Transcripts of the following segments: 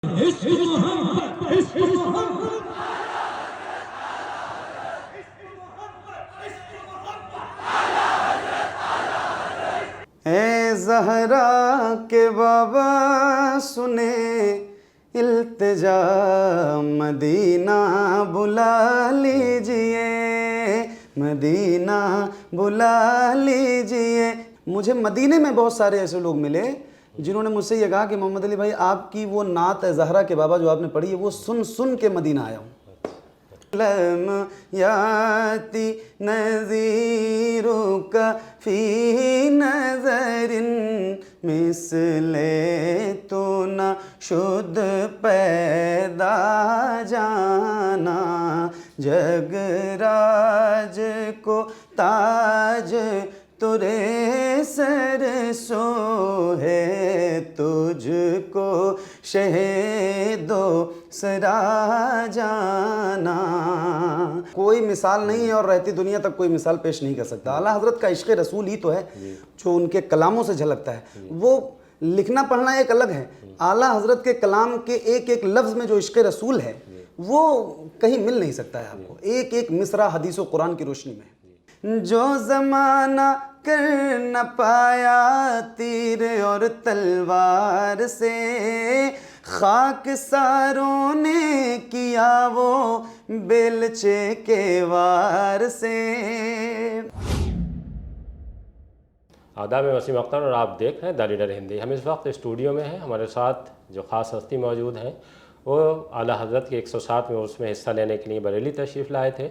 اے زہرا کے بابا سنے التجا، مدینہ بلا لیجئے، مدینہ بلا لیجئے۔ مجھے مدینے میں بہت سارے ایسے لوگ ملے جنہوں نے مجھ سے یہ کہا کہ محمد علی بھائی آپ کی وہ نعت ہے زہرا کے بابا جو آپ نے پڑھی ہے وہ سن سن کے مدینہ آیا ہوں۔ لم یاتی نذیرک فی نظر مثل تو نہ شد پیدا جانا، جگ راج کو تاج ترے سر سو ہے، تجھ کو شہدو سرا جانا۔ کوئی مثال نہیں ہے اور رہتی دنیا تک کوئی مثال پیش نہیں کر سکتا۔ اعلیٰ حضرت کا عشق رسول ہی تو ہے جو ان کے کلاموں سے جھلکتا ہے۔ وہ لکھنا پڑھنا ایک الگ ہے، اعلیٰ حضرت کے کلام کے ایک ایک لفظ میں جو عشق رسول ہے وہ کہیں مل نہیں سکتا ہے آپ کو، ایک ایک مصرع حدیث و قرآن کی روشنی میں۔ جو زمانہ کر نہ پایا تیر اور تلوار سے، خاک ساروں نے کیا وہ بیلچے کے وار سے۔ آداب وسیم اختر اور آپ دیکھ رہے ہیں دا لیڈر ہندی۔ ہم اس وقت اسٹوڈیو میں ہیں، ہمارے ساتھ جو خاص ہستی موجود ہیں وہ اعلیٰ حضرت کے 107ویں عرس میں حصہ لینے کے لیے بریلی تشریف لائے تھے۔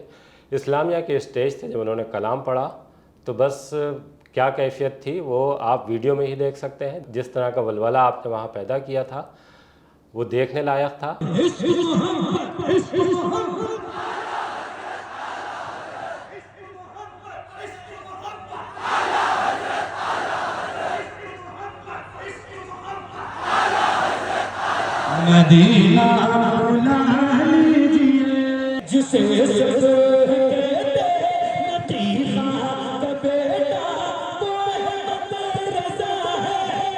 اسلامیہ کے اسٹیج تھے جب انہوں نے کلام پڑھا تو بس کیا کیفیت تھی وہ آپ ویڈیو میں ہی دیکھ سکتے ہیں۔ جس طرح کا ولولہ آپ نے وہاں پیدا کیا تھا وہ دیکھنے لائق تھا۔ مدینہ بلا لیجئے جسے کہتے لطیفہ کا بیٹا تو احمد رضا ہے۔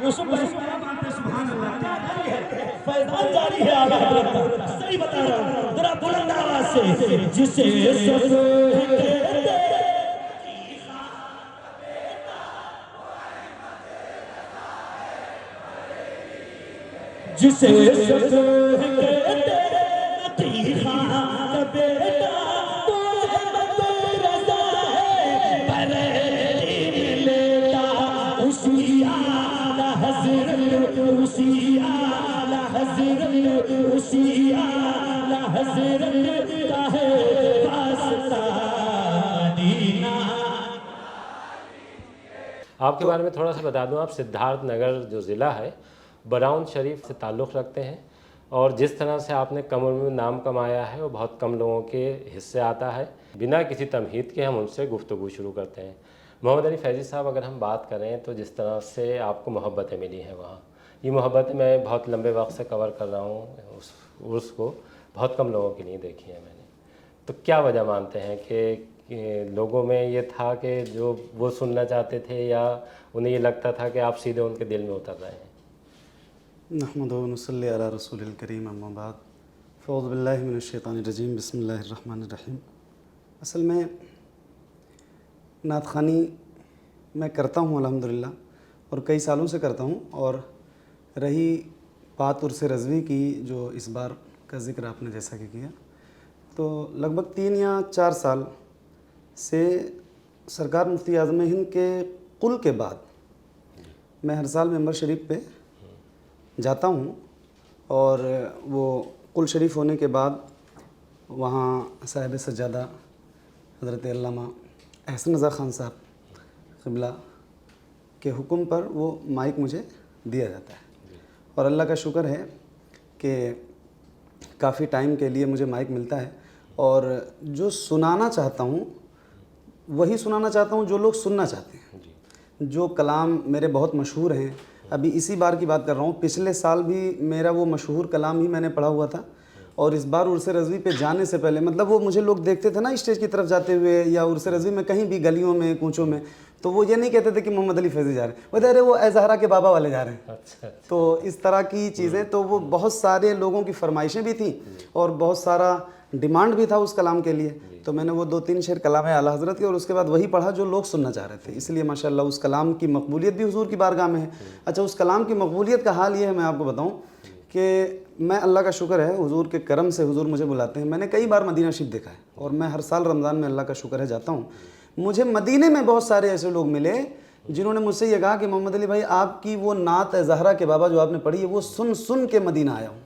یوسف بھائی کیا بات ہے، سبحان اللہ، کیا جاری ہے، فیضان جاری ہے اعلیٰ حضرت کا، صحیح بتا رہا ہوں ذرا بلند آواز سے، جسے کہتے جسے کہتے لطیفہ کا بیٹا تو احمد رضا ہے، بریلی میں لیٹا اسی اعلیٰ حضرت، اسی اعلیٰ حضرت، اسی اعلیٰ حضرت کا ہے واسطہ مدینہ۔ آپ کے بارے میں تھوڑا سا بتا دوں، آپ سدھارتھ نگر جو ضلع ہے براؤن شریف سے تعلق رکھتے ہیں، اور جس طرح سے آپ نے کم عمر میں نام کمایا ہے وہ بہت کم لوگوں کے حصے آتا ہے۔ بنا کسی تمہید کے ہم ان سے گفتگو شروع کرتے ہیں۔ محمد علی فیضی صاحب، اگر ہم بات کریں تو جس طرح سے آپ کو محبتیں ملی ہیں وہاں، یہ محبتیں میں بہت لمبے وقت سے کور کر رہا ہوں، اس عرس کو بہت کم لوگوں کی نہیں دیکھی ہے میں نے، تو کیا وجہ مانتے ہیں کہ لوگوں میں یہ تھا کہ جو وہ سننا چاہتے تھے یا انہیں یہ لگتا تھا کہ آپ سیدھے ان کے دل میں اتر رہے ہیں؟ نحمدہ و نصلی علی رسول الکریم، اما بعد، فاعوذ باللہ من الشیطان الرجیم، بسم اللہ الرحمن الرحیم۔ اصل میں نعت خوانی میں کرتا ہوں الحمدللہ، اور کئی سالوں سے کرتا ہوں، اور رہی بات عرس رضوی کی جو اس بار کا ذکر آپ نے جیسا کہ کیا، تو لگ بھگ 3 یا 4 سال سے سرکار مفتی اعظم ہند کے قل کے بعد میں ہر سال ممبر شریف پہ جاتا ہوں، اور وہ قل شریف ہونے کے بعد وہاں صاحب سجادہ حضرت علامہ احسن رضا خان صاحب قبلہ کے حکم پر وہ مائک مجھے دیا جاتا ہے، اور اللہ کا شکر ہے کہ کافی ٹائم کے لیے مجھے مائک ملتا ہے، اور جو سنانا چاہتا ہوں وہی سنانا چاہتا ہوں جو لوگ سننا چاہتے ہیں۔ جو کلام میرے بہت مشہور ہیں، ابھی اسی بار کی بات کر رہا ہوں، پچھلے سال بھی میرا وہ مشہور کلام ہی میں نے پڑھا ہوا تھا، اور اس بار عرس رضوی پہ جانے سے پہلے مطلب وہ مجھے لوگ دیکھتے تھے نا اسٹیج کی طرف جاتے ہوئے یا عرس رضوی میں کہیں بھی گلیوں میں کوچوں میں، تو وہ یہ نہیں کہتے تھے کہ محمد علی فیضی جا رہے ہیں، وہ کہہ رہے وہ اے زہرا کے بابا والے جا رہے ہیں. اچھا. تو اس طرح کی چیزیں، تو وہ بہت سارے لوگوں کی فرمائشیں بھی تھیں اور بہت سارا ڈیمانڈ بھی تھا اس کلام کے لیے. تو میں نے وہ 2-3 شعر کلام اعلیٰ حضرت کے اور اس کے بعد وہی پڑھا جو لوگ سننا چاہ رہے تھے. اس لیے ماشاءاللہ اس کلام کی مقبولیت بھی حضور کی بارگاہ میں ہے. اچھا، اس کلام کی مقبولیت کا حال یہ ہے، میں آپ کو بتاؤں کہ میں اللہ کا شکر ہے حضور کے کرم سے حضور مجھے بلاتے ہیں. میں نے کئی بار مدینہ شریف دیکھا ہے اور میں ہر سال رمضان میں اللہ کا شکر ہے جاتا ہوں. مجھے مدینے میں بہت سارے ایسے لوگ ملے جنہوں نے مجھ سے یہ کہا کہ محمد علی بھائی آپ کی وہ نعت زہرا کے بابا جو آپ نے پڑھی ہے وہ سن کے مدینہ آیا ہوں.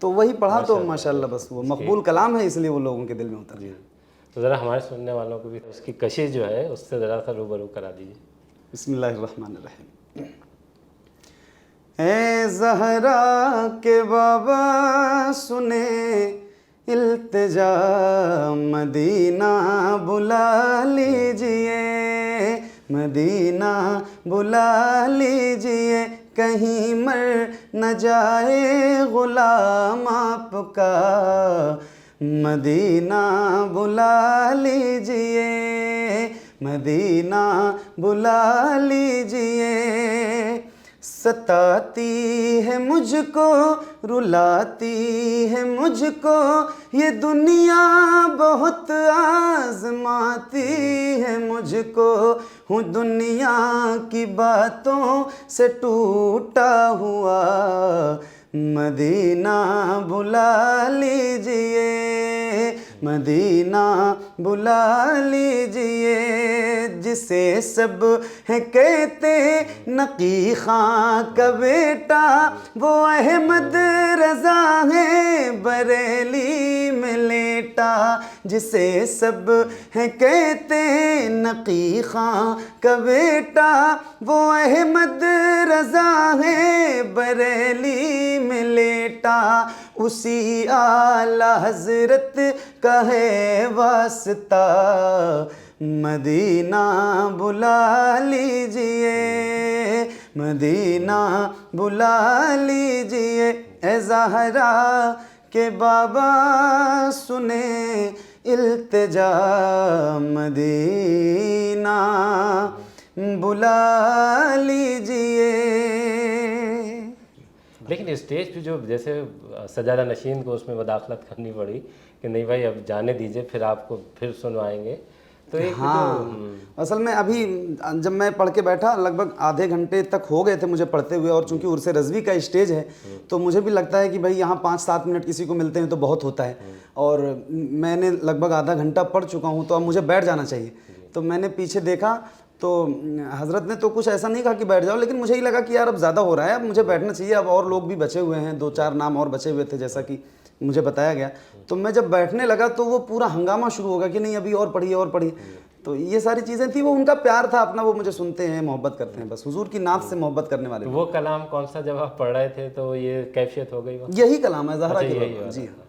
تو وہی پڑھا تو ماشاءاللہ بس وہ مقبول کلام ہے، اس لیے وہ لوگوں کے دل میں اتر گیا. تو ذرا ہمارے سننے والوں کو بھی اس کی کشش جو ہے اس سے ذرا سا روبرو کرا دیجیے. بسم اللہ الرحمن الرحیم. اے زہرا کے بابا سنے التجا مدینہ بلا لیجئے، مدینہ بلا لیجئے، کہیں مر نہ جائے غلام آپ کا، مدینہ بلا لیجئے، مدینہ بلا لیجئے. ستاتی ہے مجھ کو، رلاتی ہے مجھ کو یہ دنیا، بہت آزماتی ہے مجھ کو، ہوں دنیا کی باتوں سے ٹوٹا ہوا، مدینہ بلا لیجئے، مدینہ بلا لیجئے. جسے سب ہیں کہتے نقی خاں کا بیٹا، وہ احمد رضا ہے بریلی میں لیٹا. جسے سب ہیں کہتے نقی خاں کا بیٹا، وہ احمد رضا ہے بریلی میں لیٹا. اسی اعلیٰ حضرت کا ہے واسطہ، مدینہ بلا لیجئے، مدینہ بلا لیجئے. اے زہرا کے بابا سنے التجا مدینہ بلا لیجئے. لیکن اسٹیج پہ جو جیسے سجادہ نشین کو اس میں مداخلت کرنی پڑی کہ نہیں بھائی اب جانے دیجئے، پھر آپ کو پھر سنوائیں گے، تو ایک اصل میں ابھی جب میں پڑھ کے بیٹھا لگ بھگ آدھے گھنٹے تک ہو گئے تھے مجھے پڑھتے ہوئے، اور چونکہ عرس رضوی کا اسٹیج ہے تو مجھے بھی لگتا ہے کہ بھائی یہاں 5-7 منٹ کسی کو ملتے ہیں تو بہت ہوتا ہے، اور میں نے لگ بھگ آدھا گھنٹہ پڑھ چکا ہوں تو اب مجھے بیٹھ جانا چاہیے. تو میں نے پیچھے دیکھا تو حضرت نے تو کچھ ایسا نہیں کہا کہ بیٹھ جاؤ، لیکن مجھے ہی لگا کہ یار اب زیادہ ہو رہا ہے، اب مجھے بیٹھنا چاہیے. اب اور لوگ بھی بچے ہوئے ہیں، 2-4 نام اور بچے ہوئے تھے جیسا کہ مجھے بتایا گیا. تو میں جب بیٹھنے لگا تو وہ پورا ہنگامہ شروع ہو گیا کہ نہیں ابھی اور پڑھیے اور پڑھیے. تو یہ ساری چیزیں تھیں، وہ ان کا پیار تھا اپنا، وہ مجھے سنتے ہیں، محبت کرتے ہیں، بس حضور کی نعت سے محبت کرنے والے. وہ کلام کون سا جب آپ پڑھ رہے تھے تو یہ کیفیت ہو گئی؟ یہی کلام ہے زہرا کے بابا. جی ہاں.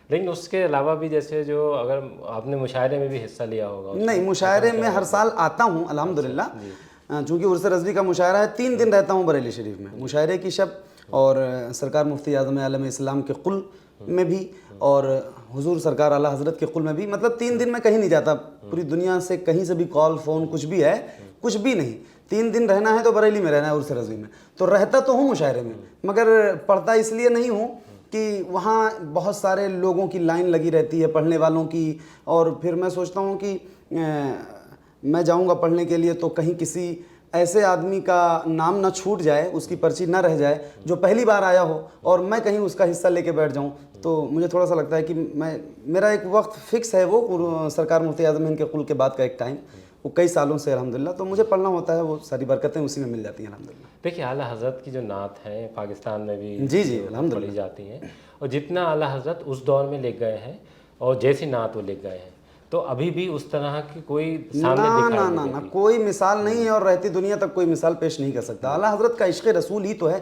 لیکن اس کے علاوہ بھی جیسے جو اگر آپ نے مشاعرے میں بھی حصہ لیا ہوگا؟ نہیں، مشاعرے میں ہر سال آتا ہوں الحمدللہ، چونکہ عرس رضوی کا مشاعرہ ہے. 3 دن رہتا ہوں بریلی شریف میں، مشاعرے کی شب اور سرکار مفتی اعظم عالم اسلام کے قل میں بھی اور حضور سرکار اعلیٰ حضرت کے قل میں بھی. مطلب 3 دن میں کہیں نہیں جاتا، پوری دنیا سے کہیں سے بھی کال فون کچھ بھی ہے، کچھ بھی نہیں. 3 دن رہنا ہے تو بریلی میں رہنا ہے عرس رضوی میں. تو رہتا تو ہوں مشاعرے میں، مگر پڑھتا اس لیے نہیں ہوں کہ وہاں بہت سارے لوگوں کی لائن لگی رہتی ہے پڑھنے والوں کی، اور پھر میں سوچتا ہوں کہ میں جاؤں گا پڑھنے کے لیے تو کہیں کسی ایسے آدمی کا نام نہ چھوٹ جائے، اس کی پرچی نہ رہ جائے جو پہلی بار آیا ہو، اور میں کہیں اس کا حصہ لے کے بیٹھ جاؤں. تو مجھے تھوڑا سا لگتا ہے کہ میرا ایک وقت فکس ہے، وہ سرکار مفتی اعظم ہند کے قل کے بعد کا ایک ٹائم، وہ کئی سالوں سے الحمدللہ، تو مجھے پڑھنا ہوتا ہے، وہ ساری برکتیں اسی میں مل جاتی ہیں الحمدللہ. دیکھیے اعلیٰ حضرت کی جو نعت ہیں پاکستان میں بھی جی الحمدللہ پڑھی جاتی ہیں، اور جتنا اعلیٰ حضرت اس دور میں لکھ گئے ہیں اور جیسی نعت وہ لکھ گئے ہیں، تو ابھی بھی اس طرح کی کوئی سامنے دکھائی نہیں دیتی. کوئی مثال نہیں ہے، اور رہتی دنیا تک کوئی مثال پیش نہیں کر سکتا. اعلیٰ حضرت کا عشق رسول ہی تو ہے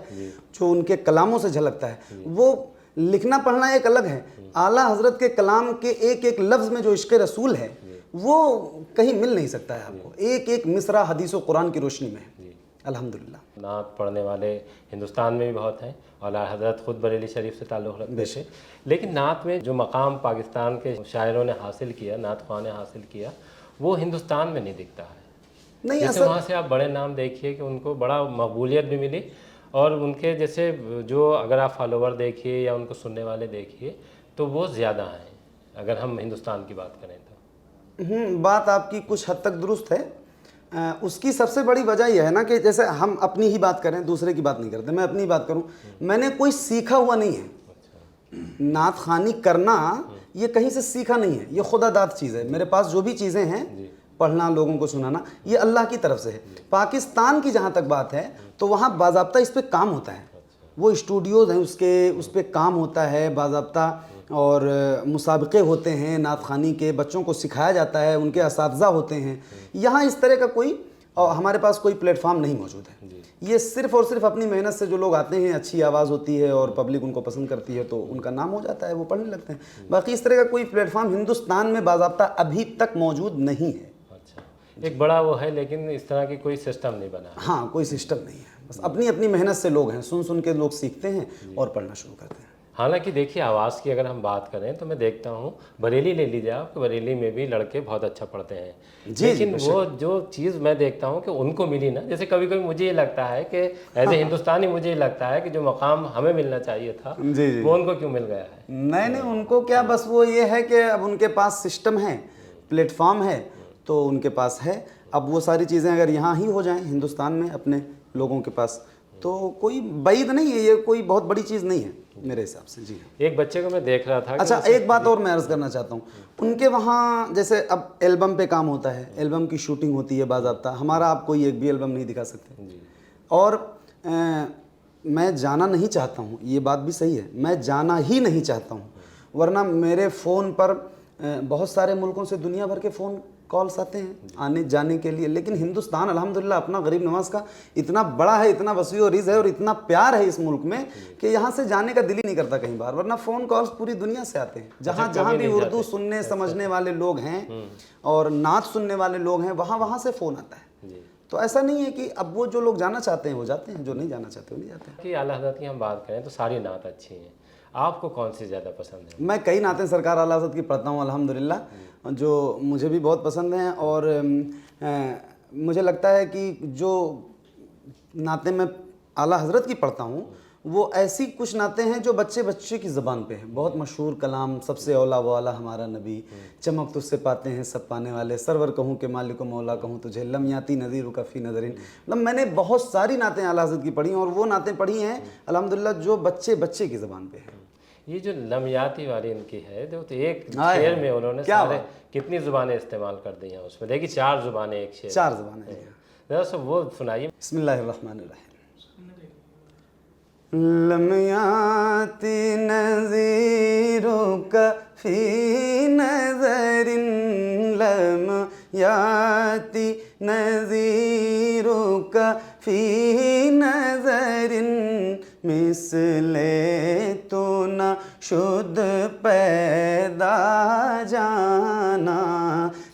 جو ان کے کلاموں سے جھلکتا ہے. وہ لکھنا پڑھنا ایک الگ ہے، اعلیٰ حضرت کے کلام کے ایک ایک لفظ میں جو عشق رسول ہے وہ کہیں مل نہیں سکتا ہے آپ کو. ایک ایک مصرع حدیث و قرآن کی روشنی میں ہے. अल्हम्दुलिल्लाह। नात पढ़ने वाले हिंदुस्तान में भी बहुत हैं और हज़रत ख़ुद बरेली शरीफ से ताल्लुक़ रखते थे, लेकिन नात में जो मकाम पाकिस्तान के शायरों ने हासिल किया, नात ख़्वाह ने हासिल किया, वो हिंदुस्तान में नहीं दिखता है। नहीं, जैसे असल वहाँ से आप बड़े नाम देखिए कि उनको बड़ा मकबूलियत भी मिली, और उनके जैसे जो अगर आप फॉलोवर देखिए या उनको सुनने वाले देखिए तो वो ज़्यादा हैं अगर हम हिंदुस्तान की बात करें तो। बात आपकी कुछ हद तक दुरुस्त है। उसकी सबसे बड़ी वजह यह है ना कि जैसे हम अपनी ही बात करें, दूसरे की बात नहीं करते, मैं अपनी ही बात करूं, मैंने कोई सीखा हुआ नहीं है। नात खानी करना ये कहीं से सीखा नहीं है, ये खुदादाद चीज़ है। मेरे पास जो भी चीज़ें हैं, पढ़ना, लोगों को सुनाना, ये अल्लाह की तरफ से है। पाकिस्तान की जहाँ तक बात है तो वहाँ बाज़ाब्ता इस पर काम होता है, वो स्टूडियोज़ हैं उसके, उस पर काम होता है बाज़ाब्ता, और मुसाबक़े होते हैं नात ख़ानी के, बच्चों को सिखाया जाता है, उनके असातिज़ा होते हैं। यहाँ इस तरह का कोई, और हमारे पास कोई प्लेटफार्म नहीं मौजूद है। ये सिर्फ़ और सिर्फ अपनी मेहनत से जो लोग आते हैं, अच्छी आवाज़ होती है और पब्लिक उनको पसंद करती है तो उनका नाम हो जाता है, वो पढ़ने लगते हैं। बाकी इस तरह का कोई प्लेटफार्म हिंदुस्तान में बाज़ाब्ता अभी तक मौजूद नहीं है। अच्छा, एक बड़ा वो है, लेकिन इस तरह की कोई सिस्टम नहीं बना है। हाँ, कोई सिस्टम नहीं है, बस अपनी अपनी मेहनत से लोग हैं, सुन सुन के लोग सीखते हैं और पढ़ना शुरू करते हैं। हालांकि देखिए, आवाज़ की अगर हम बात करें तो मैं देखता हूँ, बरेली ले लीजिए आप, बरेली में भी लड़के बहुत अच्छा पढ़ते हैं, लेकिन वो जो चीज़ मैं देखता हूँ कि उनको मिली ना, जैसे कभी कभी मुझे ये लगता है कि एज ए हिंदुस्तानी मुझे ये लगता है कि जो मकाम हमें मिलना चाहिए था वो उनको क्यों मिल गया है। नहीं, उनको क्या, बस वो ये है कि अब उनके पास सिस्टम है, प्लेटफॉर्म है, तो उनके पास है। अब वो सारी चीज़ें अगर यहाँ ही हो जाएं हिंदुस्तान में अपने लोगों के पास, तो कोई बैद नहीं है, ये कोई बहुत बड़ी चीज़ नहीं है मेरे हिसाब से। जी, एक बच्चे को मैं देख रहा था। अच्छा, एक बात और मैं अर्ज़ करना चाहता हूँ, उनके वहाँ जैसे अब एल्बम पे काम होता है, एल्बम की शूटिंग होती है बाज़ाब्ता, हमारा आप कोई एक भी एल्बम नहीं दिखा सकते। और मैं जाना नहीं चाहता हूँ, ये बात भी सही है, मैं जाना ही नहीं चाहता हूँ, वरना मेरे फ़ोन पर बहुत सारे मुल्कों से दुनिया भर के फ़ोन कॉल्स आते हैं आने जाने के लिए, लेकिन हिंदुस्तान अल्हम्दुलिल्लाह अपना गरीब नवाज का इतना बड़ा है, इतना वसी और रिज़ है और इतना प्यार है इस मुल्क में कि यहाँ से जाने का दिल ही नहीं करता कहीं बार, वरना फ़ोन कॉल्स पूरी दुनिया से आते हैं। जहाँ भी उर्दू सुनने समझने वाले लोग हैं और नात सुनने वाले लोग हैं, वहाँ से फ़ोन आता है। तो ऐसा नहीं है कि अब वो जो लोग जाना चाहते हैं वो जाते हैं, जो नहीं जाना चाहते वो नहीं जाते हैं। कि आला हज़रत की हम बात करें तो सारी नात अच्छी हैं, आपको कौन सी ज़्यादा पसंद है? मैं कई नातें सरकार आला हज़रत की पढ़ता हूँ अल्हम्दुलिल्लाह, जो मुझे भी बहुत पसंद हैं, और मुझे लगता है कि जो नातें मैं आला हज़रत की पढ़ता हूँ वो ऐसी कुछ नातें हैं जो बच्चे की ज़बान पे है। बहुत मशहूर कलाम, सबसे औला वाला हमारा नबी, चमक तुझसे पाते हैं सब पाने वाले, सरवर कहूँ के मालिक मौला कहूँ तुझे, लम्याती नज़ीर कफ़ी नज़रिन। मतलब मैंने बहुत सारी नातें आला हज़रत की पढ़ी और वो नातें पढ़ी हैं अल्हम्दुलिल्लाह जो बच्चे की ज़बान पे है। ये जो लम्याती वाली इनकी है, तो एक शेर में उन्होंने सारे कितनी ज़ुबानें इस्तेमाल कर दी हैं उसमें, देखिए 4 ज़ुबानें एक शेर, 4 ज़ुबानें हैं। ज़रा सा वो सुनाइए। बिस्मिल्लाहिर्रहमानिर्रहीम। लम्याती नज़ीरों का फी नज़रिन, लम्याती नज़ीरों का फी नज़रिन, मिसले तो न शुद्ध पैदा जाना,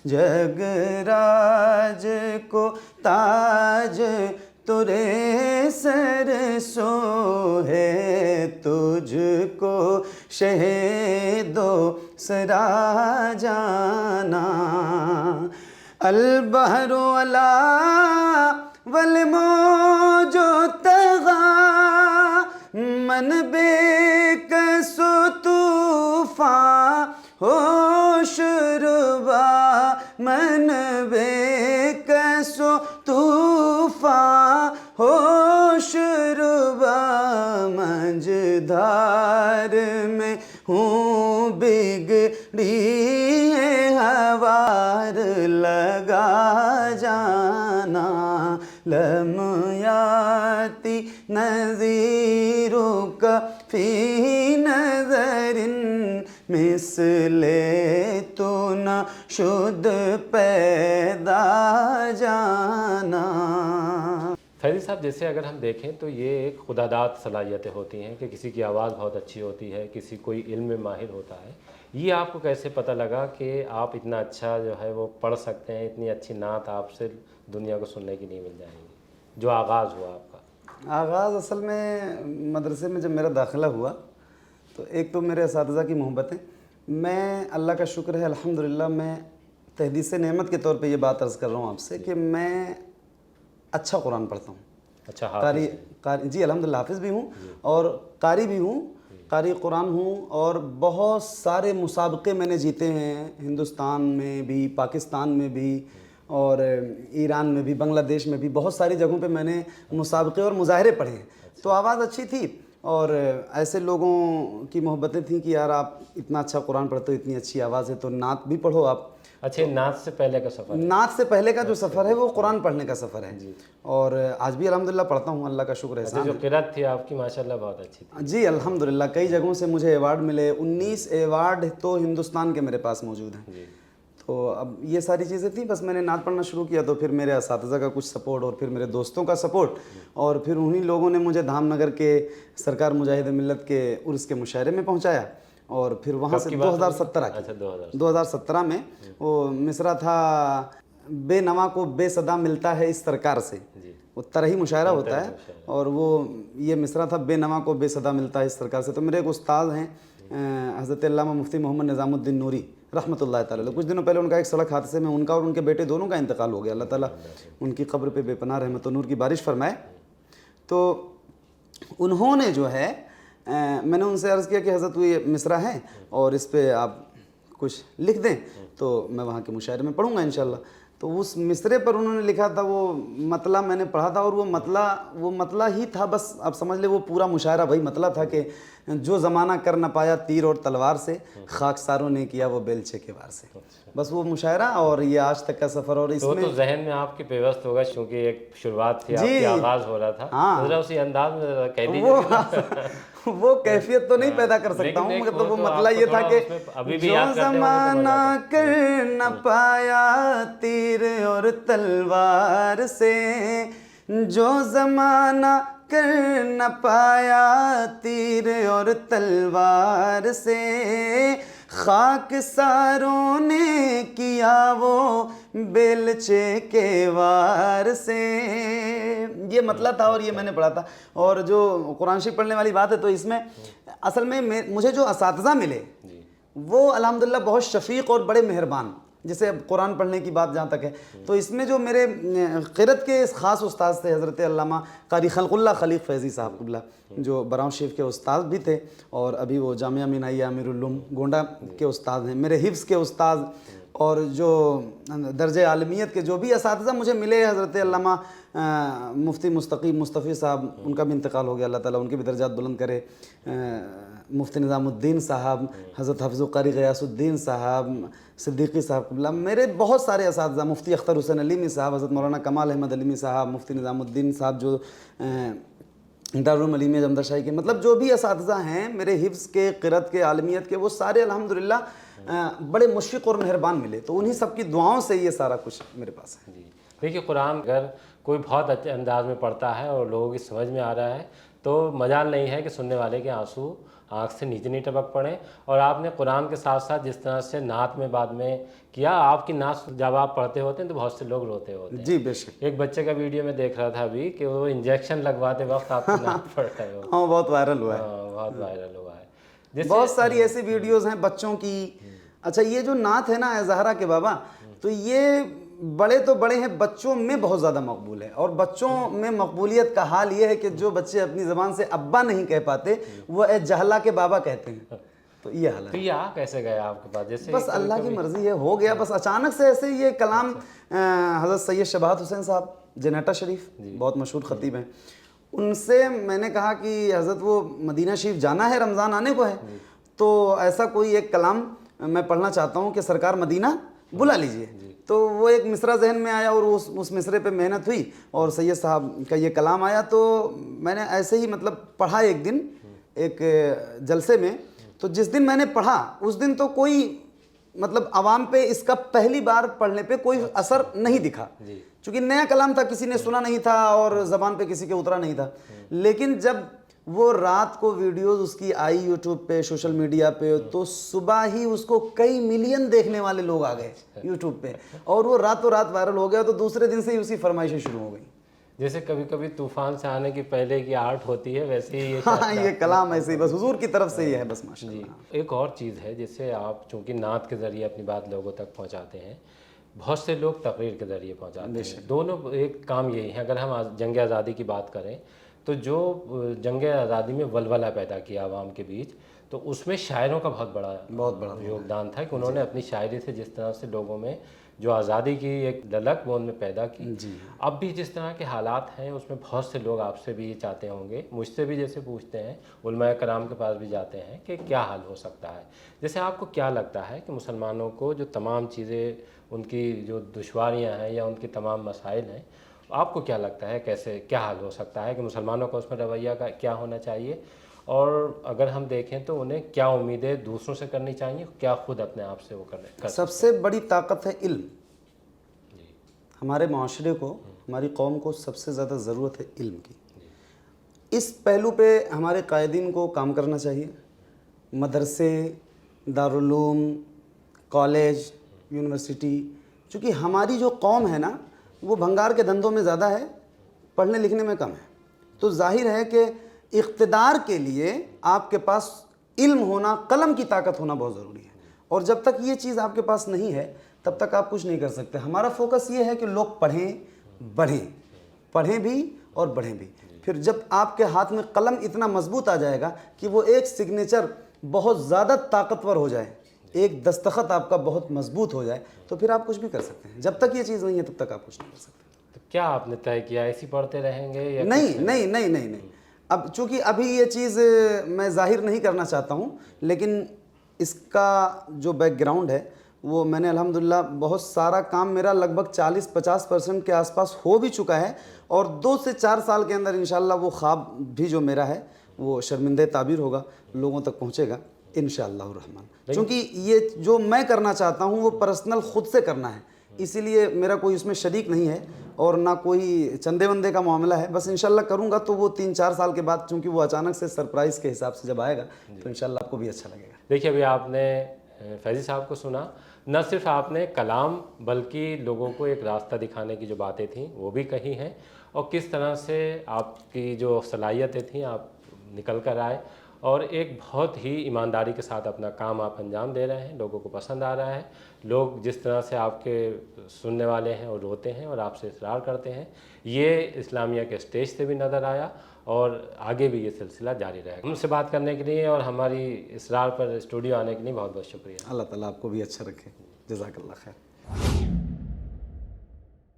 जगराज को ताज तुरे सर सोहे, तुझको शहीदो सरा जाना, अलबहरो अला वल मौजो तगा, मन बेकसो तूफान होशरुबा, मन बेकसो तूफान होशरुबा, मंझधार में हूँ बिगड़ी है हवार, लगा जाना, लम्याती नज़ीरों का फी नज़रिन, मिसले तो न शुद्ध पैदा जाना। फैज़ी साहब, जैसे अगर हम देखें तो ये एक खुदादाद सलाहियतें होती हैं कि किसी की आवाज़ बहुत अच्छी होती है, किसी कोई इल्म में माहिर होता है, ये आपको कैसे पता लगा कि आप इतना अच्छा जो है वो पढ़ सकते हैं, इतनी अच्छी नात आपसे दुनिया को सुनने की नहीं मिल जाएगी? जो आगाज़ हुआ आपका? आगाज़ असल में मदरसे में जब मेरा दाखिला हुआ तो एक तो मेरे असातिज़ा की मोहब्बतें, मैं अल्लाह का शुक्र है अल्हम्दुलिल्लाह, मैं तहदीस नेमत के तौर पे ये बात अर्ज़ कर रहा हूँ आपसे कि मैं अच्छा कुरान पढ़ता हूँ। अच्छा, कारी जी अल्हम्दुलिल्लाह हाफिज़ भी हूँ और कारी भी हूँ, कारी कुरान हूँ। और बहुत सारे मुसाबक़े मैंने जीते हैं, हिंदुस्तान में भी, पाकिस्तान में भी, और ईरान में भी, बांग्लादेश में भी, बहुत सारी जगहों पे मैंने मुसाबक़े और मुज़ाहरे पढ़े हैं। तो आवाज़ अच्छी थी और ऐसे लोगों की मोहब्बतें थीं कि यार आप इतना अच्छा कुरान पढ़ते हो, इतनी अच्छी आवाज़ है, तो नात भी पढ़ो आप। अच्छा, नात से पहले का सफ़र? नात से पहले का जो सफ़र है वो कुरान पढ़ने का सफ़र है, और आज भी अल्हम्दुलिल्लाह पढ़ता हूँ, अल्लाह का शुक्र है। अच्छा, जो क़िरात थी आपकी माशाल्लाह बहुत अच्छी थी। जी अल्हम्दुलिल्लाह, कई जगहों से मुझे अवार्ड मिले, 19 अवार्ड तो हिंदुस्तान के मेरे पास मौजूद हैं। तो अब ये सारी चीज़ें थी, बस मैंने नात पढ़ना शुरू किया तो फिर मेरे असातिज़ा का कुछ सपोर्ट और फिर मेरे दोस्तों का सपोर्ट, और फिर उन्हीं लोगों ने मुझे धामनगर के सरकार मुजाहिद मिल्लत के उर्स के मुशायरे में पहुंचाया, और फिर वहाँ से 2017 अच्छा, 2017 में वो मिसरा था, बेनवा को बेसदा मिलता है इस सरकार से, वो तरही मुशायरा होता है, और वो ये मिसरा था, बेनवा को बेसदा मिलता है इस सरकार से। तो मेरे एक उस्ताद हैं हज़रत अल्लामा मुफ्ती मोहम्मद निज़ामुद्दीन नूरी रहमतुल्लाह ताला अलैह, कुछ दिनों पहले उनका एक सड़क हादसे में उनका और उनके बेटे दोनों का इंतकाल हो गया। अल्लाह ताला उनकी कब्र पे बेपनाह रहमत और नूर की बारिश फरमाए। तो उन्होंने जो है मैंने उनसे अर्ज़ किया कि हज़रत ये मिसरा है और इस पर आप कुछ लिख दें तो मैं वहाँ के मुशायरे में पढ़ूँगा इंशाअल्लाह। तो उस मिसरे पर उन्होंने लिखा था, वो मतला मैंने पढ़ा था, और वो मतला ही था, बस आप समझ ले वो पूरा मुशायरा वही मतला था कि जो ज़माना कर न पाया तीर और तलवार से, खाकसारों ने किया वो बेलचे के वार से। बस वो मुशायरा और ये आज तक का सफ़र। और इसमें तो जहन में आपके पेवस्त होगा, क्योंकि एक शुरुआत थी, आपकी आगाज़ हो रहा था। हाँ, ज़रा उसी अंदाज में कह दीजिए। वो कैफियत तो नहीं पैदा कर सकता हूँ, मगर तो वो मतलब ये था कि जो ज़माना कर न पाया तीर और तलवार से, जो ज़माना कर न पाया तीर और तलवार से, खाकसारों ने किया वो बेलचे के वार से। ये मतलब था और ये मैंने पढ़ा था। और जो कुरान शरीफ पढ़ने वाली बात है, तो इसमें असल में मुझे जो असातिज़ा मिले वो अल्हम्दुलिल्लाह बहुत शफ़ीक़ और बड़े मेहरबान, जैसे अब कुरान पढ़ने की बात जहाँ तक है, तो इसमें जो मेरे क़िरत के इस ख़ास उस्ताद थे हज़रत अल्लामा कारी खल्क़ुल्लाह खलीक़ फैज़ी साहब क़िबला, जो बराऊं शरीफ के उस्ताद भी थे और अभी वो जामिया मिनाइया अमीरुल उलूम गोंडा के उस्ताद हैं, मेरे हिफ्ज़ के उस्ताद। और जो दर्जे आलमियत के जो भी असातिज़ा मुझे मिले, हज़रत अल्लामा मुफ्ती मुस्तक़ीम मुस्तफ़ी साहब, उनका भी इंतकाल हो गया, अल्लाह ताला उनके भी दर्जात बुलंद करे। मुफ्ती निज़ामुद्दीन साहब, हज़रत हफ़्ज़ क़ारी ग़ियासुद्दीन साहब, सिद्दीक़ी साहब क़िबला, मेरे बहुत सारे असातिज़ा, मुफ्ती अख्तर हुसैन अलीमी साहब, हज़रत मौलाना कमाल अहमद अलीमी साहब, मुफ्ती निज़ामुद्दीन साहब जो दारुल अलीमिया जमदर शाही के, मतलब जो भी असातिज़ा हैं मेरे हिफ्ज़ के, क़िरत के, आलमियत के, वो सारे अल्हम्दुलिल्लाह बड़े मुशफ़िक़ और मेहरबान मिले। तो उन्हीं सब की दुआओं से ये सारा कुछ मेरे पास है। देखिए, कुरान अगर कोई बहुत अच्छे अंदाज में पढ़ता है और लोगों की समझ में आ रहा है, तो मजाल नहीं है कि सुनने वाले के आंसू आँख से नीचे नहीं टपक पड़े। और आपने कुरान के साथ साथ जिस तरह से नात में बाद में किया, आपकी नात जब आप पढ़ते होते हैं तो बहुत से लोग रोते होते हैं। जी बेशक। एक बच्चे का वीडियो में देख रहा था अभी कि वो इंजेक्शन लगवाते वक्त आपकी नात पढ़ रहे हो। हाँ, बहुत वायरल हुआ है। बहुत वायरल हुआ है। बहुत सारी ऐसी वीडियोज़ हैं बच्चों की। अच्छा, ये जो नात है ना ज़हरा के बाबा, तो ये बड़े तो बड़े हैं, बच्चों में बहुत ज़्यादा मकबूल है। और बच्चों में मकबूलियत का हाल ये है कि जो बच्चे अपनी ज़बान से अब्बा नहीं कह पाते, वो ए जहला के बाबा कहते हैं। तो ये हाल है। तो ये आ कैसे गया आपके पास? जैसे बस अल्लाह की मर्ज़ी है, हो गया बस अचानक से ऐसे। ये कलाम हज़रत सैयद शबात हुसैन साहब जनाटा शरीफ, बहुत मशहूर ख़तीब हैं, उनसे मैंने कहा कि हज़रत वो मदीना शरीफ जाना है, रमज़ान आने को है, तो ऐसा कोई एक कलाम मैं पढ़ना चाहता हूँ कि सरकार मदीना बुला लीजिए। तो वो एक मिसरा जहन में आया और उस मिसरे पे मेहनत हुई और सैयद साहब का ये कलाम आया। तो मैंने ऐसे ही मतलब पढ़ा एक दिन एक जलसे में। तो जिस दिन मैंने पढ़ा उस दिन तो कोई मतलब आवाम पे इसका पहली बार पढ़ने पे कोई असर नहीं दिखा, क्योंकि नया कलाम था, किसी ने सुना नहीं था और ज़बान पे किसी के उतरा नहीं था। लेकिन जब वो रात को वीडियोस उसकी आई यूट्यूब पे, सोशल मीडिया पे, तो सुबह ही उसको कई मिलियन देखने वाले लोग आ गए यूट्यूब पे, और वो रातों रात वायरल हो गया। तो दूसरे दिन से ही उसकी फरमाइशें शुरू हो गई। जैसे कभी कभी तूफान से आने की पहले की आर्ट होती है, वैसे ही ये हाँ ये कलाम ऐसे ही बस हुजूर की तरफ से ही है बस माशाल्लाह। एक और चीज़ है जिससे आप चूँकि नात के ज़रिए अपनी बात लोगों तक पहुँचाते हैं, बहुत से लोग तकरीर के ज़रिए पहुँचाते हैं। दोनों एक काम यही है। अगर हम जंग आज़ादी की बात करें तो जो जंग आज़ादी में वलवला पैदा किया आवाम के बीच, तो उसमें शायरों का बहुत बड़ा योगदान था कि उन्होंने अपनी शायरी से जिस तरह से लोगों में जो आज़ादी की एक ललक वो उनमें पैदा की। अब भी जिस तरह के हालात हैं उसमें बहुत से लोग आपसे भी ये चाहते होंगे, मुझसे भी जैसे पूछते हैं, उलमाए कराम के पास भी जाते हैं कि क्या हाल हो सकता है। जैसे आपको क्या लगता है कि मुसलमानों को जो तमाम चीज़ें, उनकी जो दुश्वारियाँ हैं या उनकी तमाम मसाइल हैं, आपको क्या लगता है कैसे क्या हाल हो सकता है कि मुसलमानों का उसमें रवैया का क्या होना चाहिए, और अगर हम देखें तो उन्हें क्या उम्मीदें दूसरों से करनी चाहिए, क्या खुद अपने आप से वो कर सबसे बड़ी ताकत है इल्म। हमारे माशरे को, हमारी कौम को सबसे ज़्यादा ज़रूरत है इल्म की। इस पहलू पे हमारे कायदीन को काम करना चाहिए। मदरसे, दारुल-उलूम, कॉलेज, यूनिवर्सिटी, चूँकि हमारी जो कौम है ना वो भंगार के धंधों में ज़्यादा है, पढ़ने लिखने में कम है। तो जाहिर है कि इक़्तिदार के लिए आपके पास इल्म होना, कलम की ताकत होना बहुत ज़रूरी है। और जब तक ये चीज़ आपके पास नहीं है तब तक आप कुछ नहीं कर सकते। हमारा फोकस ये है कि लोग पढ़ें, पढ़ें भी और बढ़ें भी। फिर जब आपके हाथ में कलम इतना मजबूत आ जाएगा कि वो एक सिग्नेचर बहुत ज़्यादा ताकतवर हो जाए, एक दस्तखत आपका बहुत मजबूत हो जाए, तो फिर आप कुछ भी कर सकते हैं। जब तक ये चीज़ नहीं है तब तक आप कुछ नहीं कर सकते। तो क्या आपने तय किया, ऐसी पढ़ते रहेंगे या नहीं। अब चूँकि अभी ये चीज़ मैं ज़ाहिर नहीं करना चाहता हूँ, लेकिन इसका जो बैकग्राउंड है वो मैंने अल्हम्दुलिल्लाह बहुत सारा काम मेरा लगभग 40-50% के आसपास हो भी चुका है, और 2 से 4 साल के अंदर इंशाअल्लाह वो ख्वाब भी जो मेरा है वो शर्मिंदे ताबीर होगा, लोगों तक पहुँचेगा इंशाअल्लाह रहमान। क्योंकि ये जो मैं करना चाहता हूँ वो पर्सनल ख़ुद से करना है, इसीलिए मेरा कोई उसमें शरीक नहीं है और ना कोई चंदे वंदे का मामला है। बस इंशाअल्लाह करूँगा तो वो 3-4 साल के बाद, चूँकि वो अचानक से सरप्राइज़ के हिसाब से जब आएगा तो इंशाअल्लाह आपको भी अच्छा लगेगा। देखिए, अभी आपने फैज़ी साहब को सुना, न सिर्फ आपने कलाम बल्कि लोगों को एक रास्ता दिखाने की जो बातें थीं वो भी कही हैं, और किस तरह से आपकी जो सलाहियतें थीं आप निकल कर आए, और एक बहुत ही ईमानदारी के साथ अपना काम आप अंजाम दे रहे हैं। लोगों को पसंद आ रहा है, लोग जिस तरह से आपके सुनने वाले हैं और रोते हैं और आपसे इसरार करते हैं, ये इस्लामिया के स्टेज से भी नज़र आया, और आगे भी ये सिलसिला जारी रहेगा। हमसे बात करने के लिए और हमारी इसरार पर स्टूडियो आने के लिए बहुत बहुत शुक्रिया। अल्लाह ताला आपको भी अच्छा रखे। जज़ाकल्लाह खैर।